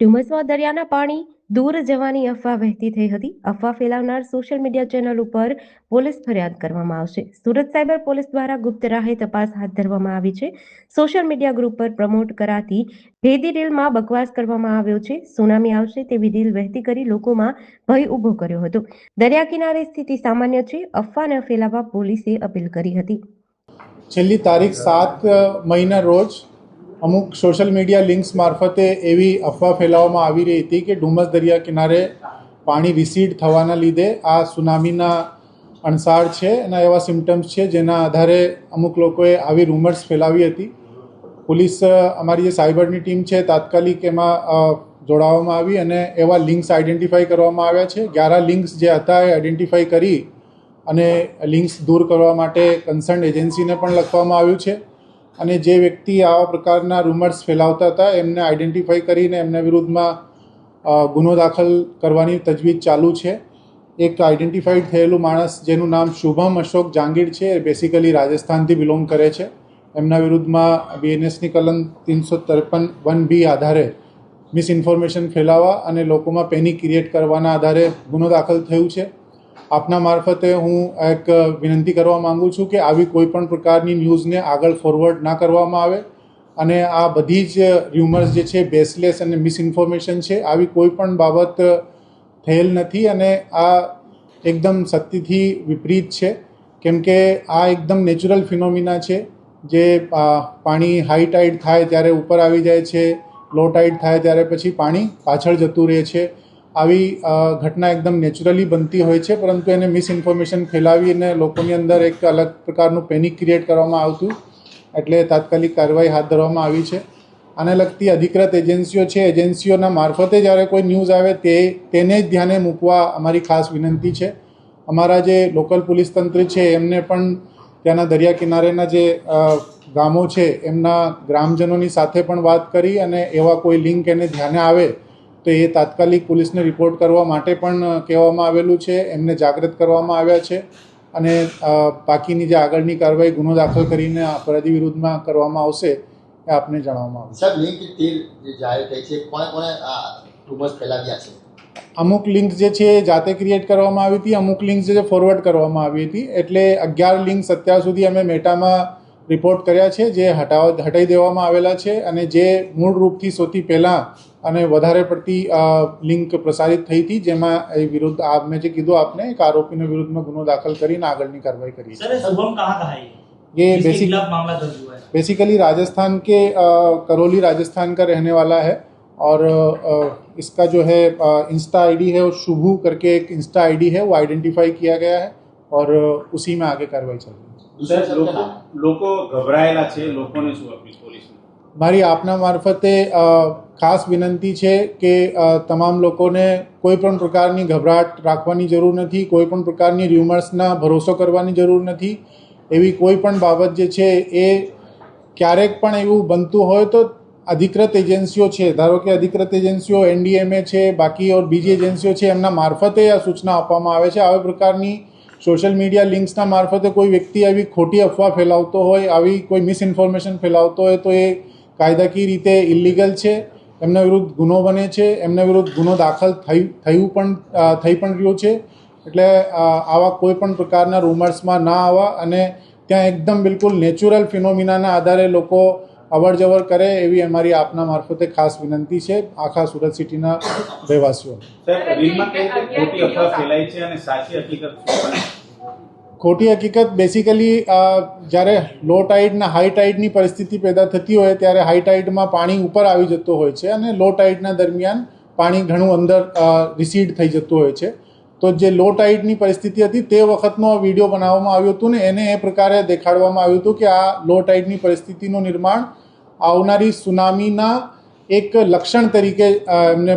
ડુમસમાં દરિયાના પાણી દૂર જવાની અફવા વહેતી થઈ હતી. અફવા ફેલાવનાર સોશિયલ મીડિયા ચેનલ ઉપર પોલીસ ફરિયાદ કરવામાં આવશે. સુરત સાયબર પોલીસ દ્વારા ગુપ્ત રાહે તપાસ હાથ ધરવામાં આવી છે. સોશિયલ મીડિયા ગ્રુપ પર પ્રમોટ કરાતી ભેદી રીલમાં બકવાસ કરવામાં આવ્યો છે. સુનામી આવશે તેવી રીલ વહેતી કરી લોકોમાં ભય ઊભો કર્યો હતો. દરિયા કિનારે સ્થિતિ સામાન્ય છે. અફવા ન ફેલાવવા પોલીસે અપીલ કરી હતી. છેલ્લી તારીખ 7 મઈના રોજ અમુક સોશિયલ મીડિયા લિંક્સ મારફતે એવી અફવા ફેલાવવામાં આવી રહી હતી કે ડુમસ દરિયા કિનારે પાણી રિસીડ થવાના લીધે આ સુનામીના અણસાર છે અને એવા સિમ્ટમ્સ છે જેના આધારે અમુક લોકોએ આવી રૂમર્સ ફેલાવી હતી. પોલીસ અમારી જે સાયબરની ટીમ છે તાત્કાલિક એમાં જોડાવવામાં આવી અને એવા લિંક્સ આઈડેન્ટિફાઈ કરવામાં આવ્યા છે. 11 લિંક્સ જે હતા એ આઈડેન્ટિફાઈ કરી અને લિંક્સ દૂર કરવા માટે કન્સર્ન એજન્સીને પણ લખવામાં આવ્યું છે અને જે વ્યક્તિ આવા પ્રકારના રૂમર્સ ફેલાવતા હતા એમને આઈડેન્ટિફાઈ કરીને એમના વિરુદ્ધમાં ગુનો દાખલ કરવાની તજવીજ ચાલુ છે. એક આઈડેન્ટિફાઈડ થયેલું માણસ જેનું નામ શુભમ અશોક જાંગીર છે એ બેસિકલી રાજસ્થાનથી બિલોંગ કરે છે. એમના વિરુદ્ધમાં બીએનએસની કલમ 353(1)B આધારે મિસઇન્ફોર્મેશન ફેલાવવા અને લોકોમાં પેનિક ક્રિએટ કરવાના આધારે ગુનો દાખલ થયું છે. આપના મારફતે હું એક વિનંતી કરવા માગું છું કે આવી કોઈ પણ પ્રકારની ન્યૂઝને આગળ ફોરવર્ડ ના કરવામાં આવે અને આ બધી જ ર્યુમર્સ જે છે બેસલેસ અને મિસઇન્ફોર્મેશન છે. આવી કોઈ પણ બાબત થયેલ નથી અને આ એકદમ સત્યથી વિપરીત છે કેમ કે આ એકદમ નેચરલ ફિનોમિના છે જે પાણી હાઈ ટાઈડ થાય ત્યારે ઉપર આવી જાય છે, લો ટાઈડ થાય ત્યારે પછી પાણી પાછળ જતું રહે છે. આવી ઘટના એકદમ નેચરલી બનતી હોય છે પરંતુ એને મિસઇન્ફોર્મેશન ફેલાવીને લોકોની અંદર એક અલગ પ્રકારનું પેનિક ક્રિએટ કરવામાં આવતું એટલે તાત્કાલિક કાર્યવાહી હાથ ધરવામાં આવી છે. આને લગતી અધિકૃત એજન્સીઓ છે એજન્સીઓના મારફતે જ્યારે કોઈ ન્યૂઝ આવે તેને જ ધ્યાને મૂકવા અમારી ખાસ વિનંતી છે. અમારા જે લોકલ પોલીસ તંત્ર છે એમને પણ ત્યાંના દરિયા કિનારેના જે ગામો છે એમના ગ્રામજનોની સાથે પણ વાત કરી અને એવા કોઈ લિંક એને ધ્યાને આવે તો એ તાત્કાલિક પોલીસને રિપોર્ટ કરવા માટે પણ કહેવામાં આવેલું છે. એમને જાગૃત કરવામાં આવ્યા છે અને બાકીની જે આગળની કાર્યવાહી ગુનો દાખલ કરીને અપરાધી વિરુદ્ધમાં કરવામાં આવશે એ આપને જણાવવામાં આવશે. સર, લિંક જે જાહેર થઈ છે કોણે રૂમર્સ ફેલાવ્યા છે? અમુક લિંક્સ જે છે એ જાતે ક્રિએટ કરવામાં આવી હતી, અમુક લિંક્સ જે ફોરવર્ડ કરવામાં આવી હતી. એટલે 11 લિંક્સ અત્યાર સુધી અમે મેટામાં રિપોર્ટ કર્યા છે જે હટાવી દેવામાં આવેલા છે અને જે મૂળ રૂપથી સૌથી પહેલાં અને વધારે પડતી લિંક પ્રસારિત થઈ હતી જેમાં એ વિરુદ્ધ મેં જે કીધું આપને એક આરોપીના વિરુદ્ધમાં ગુનો દાખલ કરીને આગળની કાર્યવાही કરી है. ये बेसिकली राजस्थान के करौली राजस्थान का रहने वाला है और इसका जो है इंस्टा आईडी है वो शुभू करके एक इंस्टा आईडी है वो आइडेंटिफाई किया गया है और उसी में आगे कार्रवाई चल रही है. લોકો ગભરાયેલા છે, લોકોને શું અપીલ પોલીસને? મારી આપના મારફતે ખાસ વિનંતી છે કે તમામ લોકોને કોઈ પણ પ્રકારની ગભરાટ રાખવાની જરૂર નથી, કોઈ પણ પ્રકારની ર્યુમર્સના ભરોસો કરવાની જરૂર નથી. એવી કોઈ પણ બાબત જે છે એ ક્યારેક પણ એવું બનતું હોય તો અધિકૃત એજન્સીઓ છે, ધારો કે અધિકૃત એજન્સીઓ NDMA છે, બાકી ઓર બીજી એજન્સીઓ છે એમના મારફતે આ સૂચના આપવામાં આવે છે. આવી પ્રકારની સોશિયલ મીડિયા લિંક્સના મારફતે કોઈ વ્યક્તિ આવી ખોટી અફવા ફેલાવતો હોય, આવી કોઈ મિસઇન્ફોર્મેશન ફેલાવતો હોય તો એ કાયદાકીય રીતે ઇલીગલ છે. એમના વિરુદ્ધ ગુનો બને છે, એમના વિરુદ્ધ ગુનો દાખલ થઈ પણ રહ્યો છે. એટલે આવા કોઈ પણ પ્રકારના રૂમર્સમાં ના આવવા અને ત્યાં એકદમ બિલકુલ નેચરલ ફિનોમિનાના આધારે લોકો અવર જવર કરે એવી અમારી આપના મારફતે ખાસ વિનંતી છે આખા સુરત સિટીના રહેવાસીઓ. ખોટી હકીકત બેસિકલી જ્યારે લો ટાઈડના હાઈ ટાઈડની પરિસ્થિતિ પેદા થતી હોય ત્યારે હાઈ ટાઈડમાં પાણી ઉપર આવી જતું હોય છે અને લો ટાઈડના દરમિયાન પાણી ઘણું અંદર રિસીડ થઈ જતું હોય છે. તો જે લો ટાઈડની પરિસ્થિતિ હતી તે વખતનો વિડીયો બનાવવામાં આવ્યો હતું ને એને એ પ્રકારે દેખાડવામાં આવ્યું હતું કે આ લો ટાઈડની પરિસ્થિતિનું નિર્માણ આવનારી સુનામીના એક લક્ષણ તરીકે એમને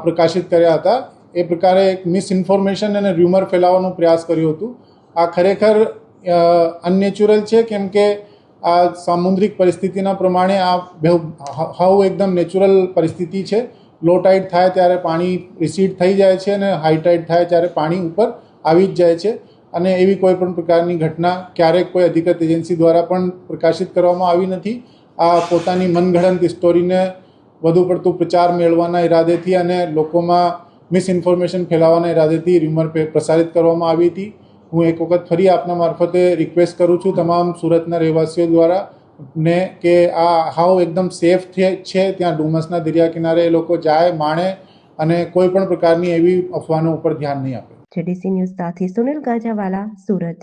પ્રકાશિત કર્યા હતા. એ પ્રકારે એક મિસઇન્ફોર્મેશન અને રૂમર ફેલાવવાનો પ્રયાસ કર્યો હતો. આ ખરેખર અનનેચરલ છે કેમ કે આ સામુદ્રિક પરિસ્થિતિના પ્રમાણે આ હાવ એકદમ નેચરલ પરિસ્થિતિ છે. લો ટાઈડ થાય ત્યારે પાણી રિસીડ થઈ જાય છે અને હાઈ ટાઈડ થાય ત્યારે પાણી ઉપર આવી જ જાય છે અને એવી કોઈ પણ પ્રકારની ઘટના ક્યારેક કોઈ અધિકૃત એજન્સી દ્વારા પણ પ્રકાશિત કરવામાં આવી નથી. આ પોતાની મનગઢંત સ્ટોરીને વધુ પડતું પ્રચાર મેળવવાના ઈરાદેથી અને લોકોમાં મિસઇન્ફોર્મેશન ફેલાવવાના ઈરાદેથી રૂમર પ્રસારિત કરવામાં આવી હતી. હું એક વખત ફરી આપના મારફતે રિક્વેસ્ટ કરું છું તમામ સુરતના રહેવાસીઓ દ્વારા ને કે આ હાવ એકદમ સેફ છે, ત્યાં ડુમસના દરિયા કિનારે એ લોકો જાય, માણે અને કોઈ પણ પ્રકારની એવી અફવાનો ઉપર ધ્યાન નહીં આપે. જેડીસી ન્યૂઝ સાથે સુનિલ ગાજાવાલા, સુરત.